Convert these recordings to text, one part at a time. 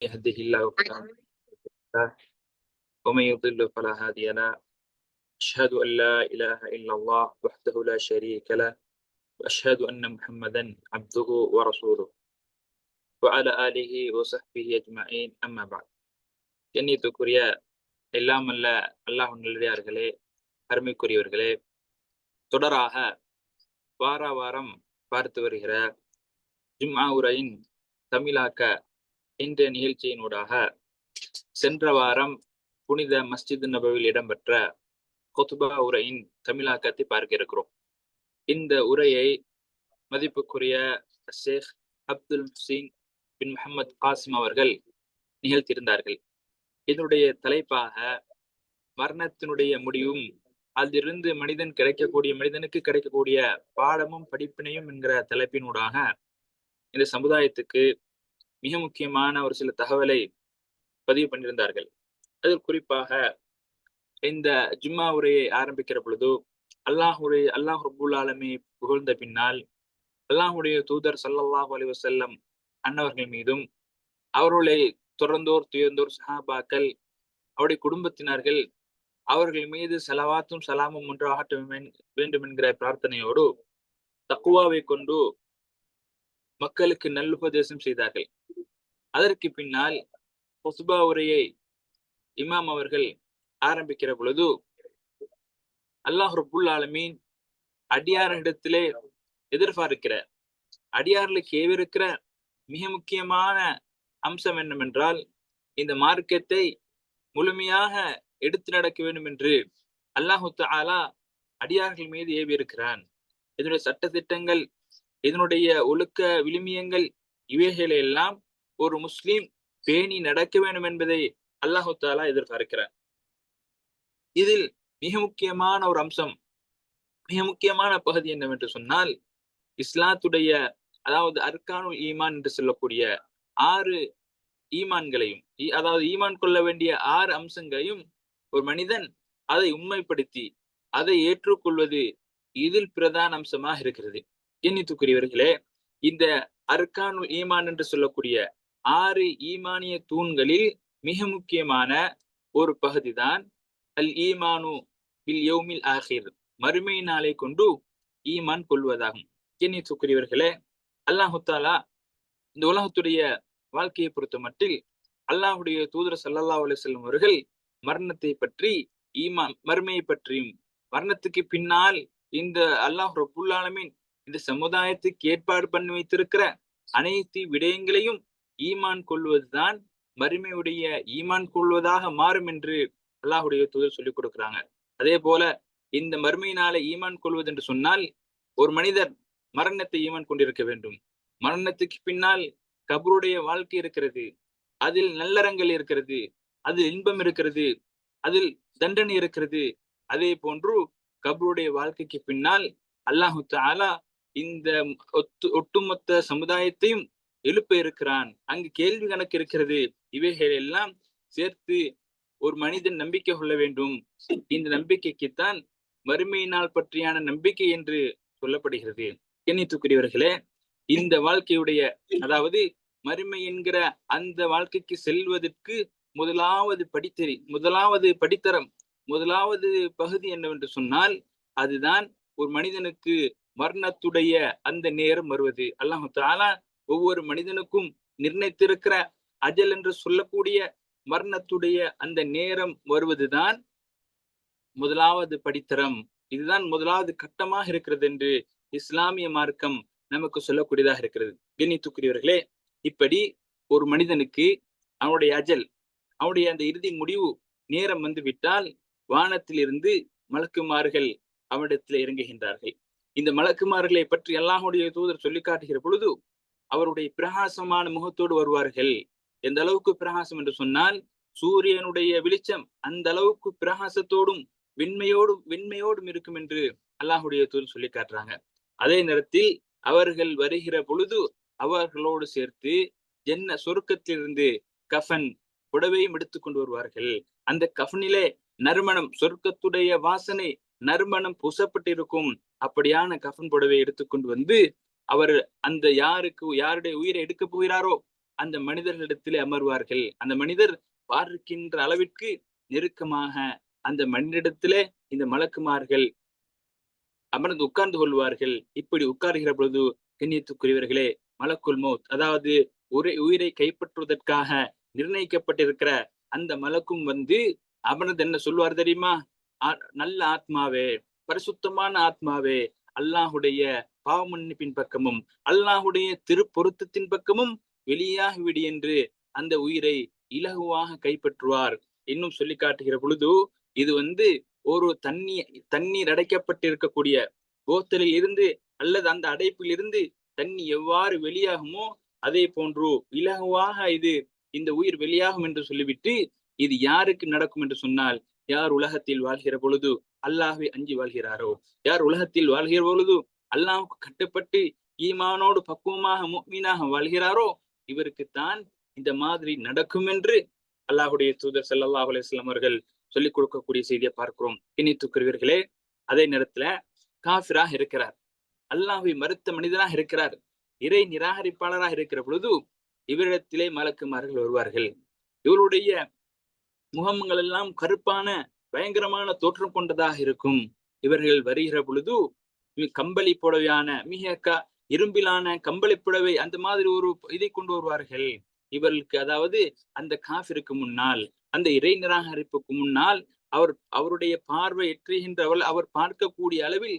يهده الله فلا مضل له ومن يضل فلا هادي له. أشهد أن لا إله إلا الله وحده لا شريك له وأشهد أن محمدا عبده ورسوله وعلى آله وصحبه أجمعين. أما بعد. கண்ணியத்துக்குரிய எல்லாம் அல்ல அல்லாஹ் நல்லடியார்களே, அருமைக்குரியவர்களே, தொடராக வார வாரம் பார்த்து வருகிற ஜும்ஆ உரையின் தமிழாக்க இன்றைய நிகழ்ச்சியினூடாக சென்ற வாரம் புனித மஸ்ஜித் நபவியில் இடம்பெற்ற குத்பா உரையின் தமிழாக்கத்தை பார்க்க இருக்கிறோம். இந்த உரையை மதிப்புக்குரிய ஷேக் அப்துல் ஹுசைன் பின் முஹம்மது காசிம் அவர்கள் நிகழ்த்தியிருந்தார்கள். இதனுடைய தலைப்பாக மரணத்தினுடைய முடிவும் அதிலிருந்து மனிதனுக்கு கிடைக்கக்கூடிய பாடமும் படிப்பினையும் என்கிற தலைப்பினூடாக இந்த சமுதாயத்துக்கு மிக முக்கியமான ஒரு சில தகவலை பதிவு பண்ணியிருந்தார்கள். அதில் குறிப்பாக இந்த ஜும்மா உரையை ஆரம்பிக்கிற பொழுது அல்லாஹ் ரப்புல் ஆலமீனை புகழ்ந்த பின்னால் அல்லாஹுடைய தூதர் ஸல்லல்லாஹு அலைஹி வஸல்லம் அன்னவர்கள் மீதும் அவர்களை தொடர்ந்தோர் துயர்ந்தோர் சஹாபாக்கள் அவருடைய குடும்பத்தினர்கள் அவர்கள் மீது ஸலவாத்தும் சலாமும் ஒன்றாக வேண்டும் என்கிற பிரார்த்தனையோடு தக்குவாவை கொண்டு மக்களுக்கு நல்லுபதேசம் செய்தார்கள். அதற்கு பின்னால் குத்பா உரையை இமாம் அவர்கள் ஆரம்பிக்கிற பொழுது அல்லாஹ் ரப்புல் ஆலமீன் அடியாரிடத்திலே எதிர்பார்க்கிற அடியார்களுக்கு ஏவிருக்கிற மிக முக்கியமான அம்சம் என்னவென்றால் இந்த மார்க்கத்தை முழுமையாக எடுத்து நடக்க வேண்டும் என்று அல்லாஹு தஆலா அடியார்கள் மீது ஏவி இருக்கிறான். இதனுடைய சட்ட திட்டங்கள், இதனுடைய ஒழுக்க விழுமியங்கள், இவைகளை எல்லாம் ஒரு முஸ்லிம் பேணி நடக்க வேண்டும் என்பதை அல்லாஹு தஆலா எதிர்பார்க்கிறார். இதில் மிக முக்கியமான ஒரு அம்சம், மிக முக்கியமான பகுதி என்னவென்று சொன்னால், இஸ்லாத்துடைய அதாவது அர்கானுல் ஈமான் என்று சொல்லக்கூடிய 6 ஈமான்களையும், அதாவது ஈமான் கொள்ள வேண்டிய 6 அம்சங்களையும் ஒரு மனிதன் அதை உண்மைப்படுத்தி அதை ஏற்றுக்கொள்வது இதில் பிரதான அம்சமாக இருக்கிறது. எண்ணித்துக்குரியவர்களே, இந்த அர்கானுல் ஈமான் என்று சொல்லக்கூடிய 6 ஈமானிய தூண்களில் மிக முக்கியமான ஒரு பகுதிதான் அல் ஈமானு பில் யௌமில் ஆகிர், மறுமை நாளை கொண்டு ஈமான் கொள்வதாகும். எண்ணித்துக்குரியவர்களே, அல்லாஹு தஆலா இந்த உலகத்துடைய வாழ்க்கையை பொறுத்த மட்டில் அல்லாஹுடைய தூதர் ஸல்லல்லாஹு அலைஹி வஸல்லம் அவர்கள் மரணத்தை பற்றி, மறுமையை பற்றியும், மரணத்துக்கு பின்னால் இந்த அல்லாஹ் ரப்புல் ஆலமீன் இந்த சமுதாயத்துக்கு ஏற்பாடு பண்ணி வைத்திருக்கிற அனைத்து விடயங்களையும் ஈமான் கொள்வதுதான் மறுமையுடைய ஈமான் கொள்வதாக மாறும் என்று அல்லாஹுடைய தூதர் சொல்லிக் கொடுக்கிறாங்க. அதே போல இந்த மறுமையினால ஈமான் கொள்வது என்று சொன்னால் ஒரு மனிதர் மரணத்தை ஈமான் கொண்டிருக்க வேண்டும். மரணத்துக்கு பின்னால் கபருடைய வாழ்க்கை இருக்கிறது, அதில் நல்லறங்கள் இருக்கிறது, அதில் இன்பம் இருக்கிறது, அதில் தண்டனை இருக்கிறது. அதே போன்று கபருடைய வாழ்க்கைக்கு பின்னால் அல்லாஹு தஆலா இந்த ஒட்டுமொத்த சமுதாயத்தையும் எழுப்ப இருக்கிறான். அங்கு கேள்வி கணக்கு இருக்கிறது. இவைகள் எல்லாம் சேர்த்து ஒரு மனிதன் நம்பிக்கை கொள்ள வேண்டும். இந்த நம்பிக்கைக்குத்தான் மறுமையினால் பற்றியான நம்பிக்கை என்று சொல்லப்படுகிறது. எண்ணித்துக்குரியவர்களே, இந்த வாழ்க்கையுடைய அதாவது மறுமை என்கிற அந்த வாழ்க்கைக்கு செல்வதற்கு முதலாவது படித்தரம், முதலாவது பகுதி என்னவென்று சொன்னால் அதுதான் ஒரு மனிதனுக்கு மரணத்துடைய அந்த நேரம் வருவது. அல்லாஹ் தஆலா ஒவ்வொரு மனிதனுக்கும் நிர்ணயித்திருக்கிற அஜல் என்று சொல்லக்கூடிய மரணத்துடைய அந்த நேரம் வருவதுதான் முதலாவது படித்தரம். இதுதான் முதலாவது கட்டமாக இருக்கிறது என்று இஸ்லாமிய மார்க்கம் நமக்கு சொல்லக்கூடியதாக இருக்கிறது. கண்ணியத்துக்குரியவர்களே, இப்படி ஒரு மனிதனுக்கு அவனுடைய அஜல், அவனுடைய அந்த இறுதி முடிவு நேரம் வந்து விட்டால் வானத்திலிருந்து மலக்குமார்கள் அவனிடத்தில் இறங்குகின்றார்கள். இந்த மலக்குமார்களை பற்றி அல்லாஹுடைய தூதர் சொல்லி காட்டுகிற பொழுது அவருடைய பிரகாசமான முகத்தோடு வருவார்கள். எந்த அளவுக்கு பிரகாசம் என்று சொன்னால் சூரியனுடைய வெளிச்சம் அந்த அளவுக்கு பிரகாசத்தோடும் வெண்மையோடும் இருக்கும் என்று அல்லாஹுடைய தூதர் சொல்லி காட்டுறாங்க. அதே நேரத்தில் அவர்கள் வருகிற பொழுது அவர்களோடு சேர்த்து சொர்க்கத்திலிருந்து கஃபன் புடவையும் எடுத்துக்கொண்டு வருவார்கள். அந்த கஃனிலே நறுமணம், சொர்க்கத்துடைய வாசனை நறுமணம் பூசப்பட்டிருக்கும். அப்படியான கஃன் புடவை எடுத்துக்கொண்டு வந்து அவர் அந்த யாருடைய உயிரை எடுக்க போகிறாரோ அந்த மனிதர்களிடத்திலே அமர்வார்கள். அந்த மனிதர் பார்க்கின்ற அளவிற்கு நெருக்கமாக அந்த மனிதனிடத்திலே இந்த மலக்குமார்கள் அமர்ந்து உட்கார்ந்து கொள்வார்கள். இப்படி உட்காருகிற பொழுது கண்ணியத்துக்குரியவர்களே, மலக்குல் மௌத், அதாவது உயிரை கைப்பற்றுவதற்காக நிர்ணயிக்கப்பட்டிருக்கிற அந்த மலக்கும் வந்து அமர்ந்து என்ன சொல்வார் தெரியுமா? நல்ல ஆத்மாவே, பரிசுத்தமான ஆத்மாவே, அல்லாஹுடைய பாவ மன்னிப்பின் பக்கமும் அல்லாஹுடைய திருப்பொருத்தத்தின் பக்கமும் வெளியாகிவிடு என்று அந்த உயிரை இலகுவாக கைப்பற்றுவார். இன்னும் சொல்லி காட்டுகிற பொழுது இது வந்து ஒரு தண்ணீர் அடைக்கப்பட்டிருக்கக்கூடிய போத்தலில் இருந்து அல்லது அந்த அடைப்பில் இருந்து தண்ணி எவ்வாறு வெளியாகுமோ அதே போன்று இலகுவாக இந்த உயிர் வெளியாகும் என்று சொல்லிவிட்டு, இது யாருக்கு நடக்கும் என்று சொன்னால், யார் உலகத்தில் வாழ்கிற பொழுது அல்லாஹ்வை அஞ்சி வாழ்கிறாரோ, யார் உலகத்தில் வாழ்கிற பொழுது அல்லாஹ்வுக்கு கட்டுப்பட்டு ஈமானோடு பக்குவமாக முஃமினாக வாழ்கிறாரோ இவருக்குத்தான் இந்த மாதிரி நடக்கும் என்று அல்லாஹுடைய தூதர் ஸல்லல்லாஹு அலைஹி வஸல்லம் அவர்கள் சொல்லிக் கொடுக்கக்கூடிய செய்தியை பார்க்கிறோம். இனித்துக்குரியவர்களே, அதே நேரத்துல காஃபிராக இருக்கிறார், அல்லாஹ்வை மறுத்த மனிதனாக இருக்கிறார், இறை நிராகரிப்பாளராக இருக்கிற பொழுது இவரிடத்திலே மலக்குமார்கள் வருவார்கள். இவருடைய முகங்கள் எல்லாம் கருப்பான பயங்கரமான தோற்றம் கொண்டதாக இருக்கும். இவர்கள் வருகிற பொழுது கம்பளி புடவையான மிக இரும்பிலான கம்பளி புடவை அந்த மாதிரி ஒரு இதை கொண்டு வருவார்கள். இவர்களுக்கு, அதாவது அந்த காஃபிருக்கு முன்னால், அந்த இறை நிராகரிப்புக்கு முன்னால் அவருடைய பார்வை எற்றுகின்றவள் அவர் பார்க்கக்கூடிய அளவில்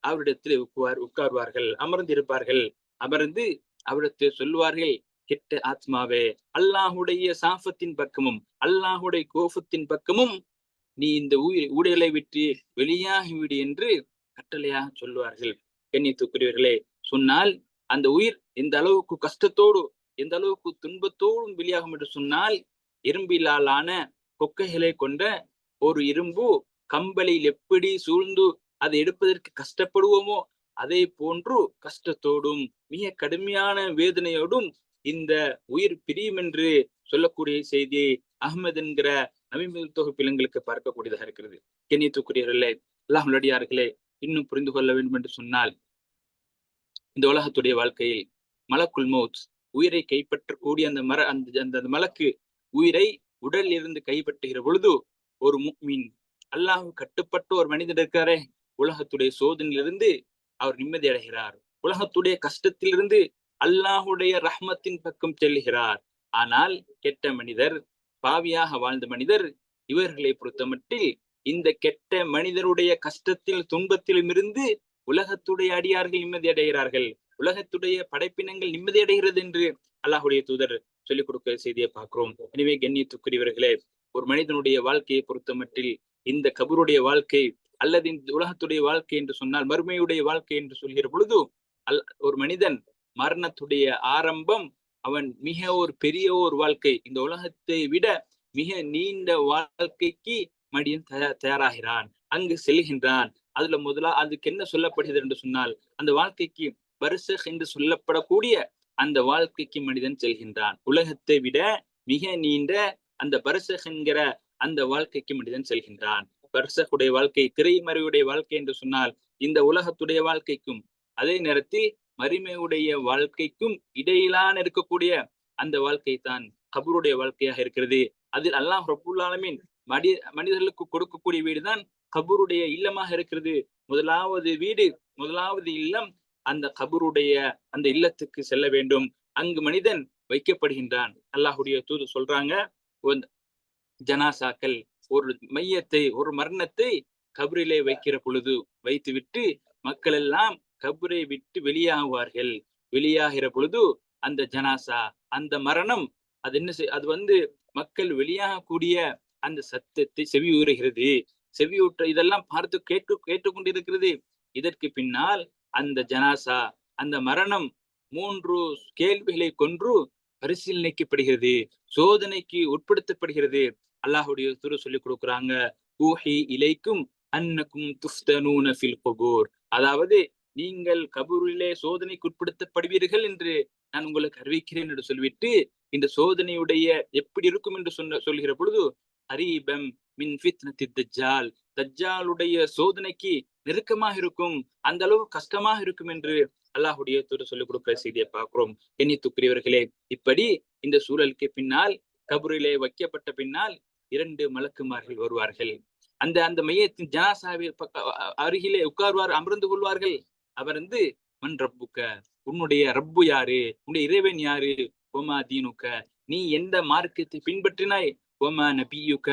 அவரிடத்தில் உட்கார்வார்கள், அமர்ந்திருப்பார்கள். அமர்ந்து அவரிடத்தில் சொல்லுவார்கள், கெட்ட ஆத்மாவே, அல்லாஹுடைய சாஃபத்தின் பக்கமும் அல்லாஹுடைய கோபத்தின் பக்கமும் நீ இந்த ஊடலை விட்டு வெளியாகிவிடு என்று கட்டளையாக சொல்லுவார்கள். கண்ணியத்துக்குரியவர்களே, சொன்னால் அந்த உயிர் எந்த அளவுக்கு கஷ்டத்தோடு எந்த அளவுக்கு துன்பத்தோடும் வெளியாகும் என்று சொன்னால், இரும்பிலாலான கொக்கைகளை கொண்ட ஒரு இரும்பு கம்பளியில் எப்படி சூழ்ந்து அதை எடுப்பதற்கு கஷ்டப்படுவோமோ அதே போன்று கஷ்டத்தோடும் மிக கடுமையான வேதனையோடும் இந்த உயிர் பிரியும் என்று சொல்லக்கூடிய செய்தியை அஹ்மத் என்கிற நபிகள் தொகுப்பில் எங்களுக்கு பார்க்கக்கூடியதாக இருக்கிறது. கண்ணியத்துக்குரியவர்களே, அல்லாஹ் நல்லடியார்களே, இன்னும் புரிந்து கொள்ள வேண்டும் என்று சொன்னால், இந்த உலகத்துடைய வாழ்க்கையில் மலக்குல் மௌத் உயிரை கைப்பற்றக்கூடிய அந்த மலக்கு உயிரை உடலில் இருந்து கைப்பற்றுகிற பொழுது ஒரு முஃமின், அல்லாஹ் கட்டுப்பட்ட ஒரு மனிதர் இருக்காரே, உலகத்துடைய சோதனையிலிருந்து அவர் நிம்மதி அடைகிறார், உலகத்துடைய கஷ்டத்திலிருந்து அல்லாஹுடைய ரஹ்மத்தின் பக்கம் செல்கிறார். ஆனால் கெட்ட மனிதர், பாவியாக வாழ்ந்த மனிதர், இவர்களை பொறுத்தமட்டில் இந்த கெட்ட மனிதருடைய கஷ்டத்தில் துன்பத்திலும் இருந்து உலகத்துடைய அடியார்கள் நிம்மதி அடைகிறார்கள், உலகத்துடைய படைப்பினங்கள் நிம்மதி அடைகிறது என்று அல்லாஹுடைய தூதர் சொல்லிக் கொடுக்கிற செய்தியை பார்க்கிறோம். எனவே கண்ணியத்துக்குரியவர்களே, ஒரு மனிதனுடைய வாழ்க்கையை பொறுத்தமட்டில் இந்த கபருடைய வாழ்க்கை அல்லது இந்த உலகத்துடைய வாழ்க்கை என்று சொன்னால் மறுமையுடைய வாழ்க்கை என்று சொல்கிற பொழுது, ஒரு மனிதன் மரணத்துடைய ஆரம்பம் அவன் மிக ஒரு பெரிய ஒரு வாழ்க்கை, இந்த உலகத்தை விட மிக நீண்ட வாழ்க்கைக்கு மனிதன் தயாராகிறான், அங்கு செல்கின்றான். அதுக்கு என்ன சொல்லப்படுகிறது என்று சொன்னால், அந்த வாழ்க்கைக்கு பர்சக் என்று சொல்லப்படக்கூடிய அந்த வாழ்க்கைக்கு மனிதன் செல்கின்றான். உலகத்தை விட மிக நீண்ட அந்த பர்சக் என்கிற அந்த வாழ்க்கைக்கு மனிதன் செல்கின்றான். பர்சக்குடைய வாழ்க்கை, திரைமறைவுடைய வாழ்க்கை என்று சொன்னால் இந்த உலகத்துடைய வாழ்க்கைக்கும் அதே நேரத்தில் மறுமையுடைய வாழ்க்கைக்கும் இடையிலான இருக்கக்கூடிய அந்த வாழ்க்கை தான் கபருடைய வாழ்க்கையாக இருக்கிறது. அதில் அல்லாஹ் ரப்புல் ஆலமீன் மனிதர்களுக்கு கொடுக்கக்கூடிய வீடுதான் கபருடைய இல்லமாக இருக்கிறது. முதலாவது இல்லம் அந்த கபருடைய அந்த இல்லத்துக்கு செல்ல வேண்டும், அங்கு மனிதன் வைக்கப்படுகின்றான். அல்லாஹுடைய தூது சொல்றாங்க, ஜனாசாக்கள் ஒரு மையத்தை, ஒரு மரணத்தை கபரிலே வைக்கிற பொழுது வைத்துவிட்டு மக்கள் எல்லாம் கபரை விட்டு வெளியாகுவார்கள். வெளியாகிற பொழுது அந்த ஜனாசா, அந்த மரணம், அது மக்கள் வெளியாகக்கூடிய அந்த சத்தத்தை செவியூறுகிறது. செவியூற்ற இதெல்லாம் பார்த்து கேட்டுக்கொண்டிருக்கிறது. இதற்கு பின்னால் அந்த ஜனாசா, அந்த மரணம் 3 கேள்விகளை கொன்று பரிசீலனைக்கப்படுகிறது, சோதனைக்கு உட்படுத்தப்படுகிறது. அல்லாஹுடைய தூதர் சொல்லிக் கொடுக்குறாங்க, ஊஹி இலைக்கும் அன்னக்கும் துஃப்தனூன ஃபில் குபூர், அதாவது நீங்கள் கபூரிலே சோதனைக்கு உட்படுத்தப்படுவீர்கள் என்று நான் உங்களுக்கு அறிவிக்கிறேன் என்று சொல்லிவிட்டு, இந்த சோதனையுடைய எப்படி இருக்கும் என்று சொல்கிற பொழுது, அரீபம் மின் ஃபித்னத்தி தஜ்ஜால், தஜ்ஜாலுடைய சோதனைக்கு நெருக்கமாக இருக்கும், அந்த அளவு கஷ்டமாக இருக்கும் என்று அல்லாஹுடைய தூதர் சொல்லிக் கொடுக்கிற செய்தியை பார்க்கிறோம். கண்ணியத்துக்குரியவர்களே, இப்படி இந்த சூழலுக்கு பின்னால் கபரிலே வைக்கப்பட்ட பின்னால் 2 மலக்குமார்கள் வருவார்கள். அந்த அந்த மையத்தின் ஜனாசாவில் அருகிலே உட்கார்வார், அமர்ந்து கொள்வார்கள். அவர் வந்து மன் ரப்புக்க, உன்னுடைய ரப்பு யாரு, உன்னுடைய இறைவன் யாரு, ஒமா தீனுக்க, நீ எந்த மார்க்கத்தை பின்பற்றினாய், ஒமா நபியுக்க,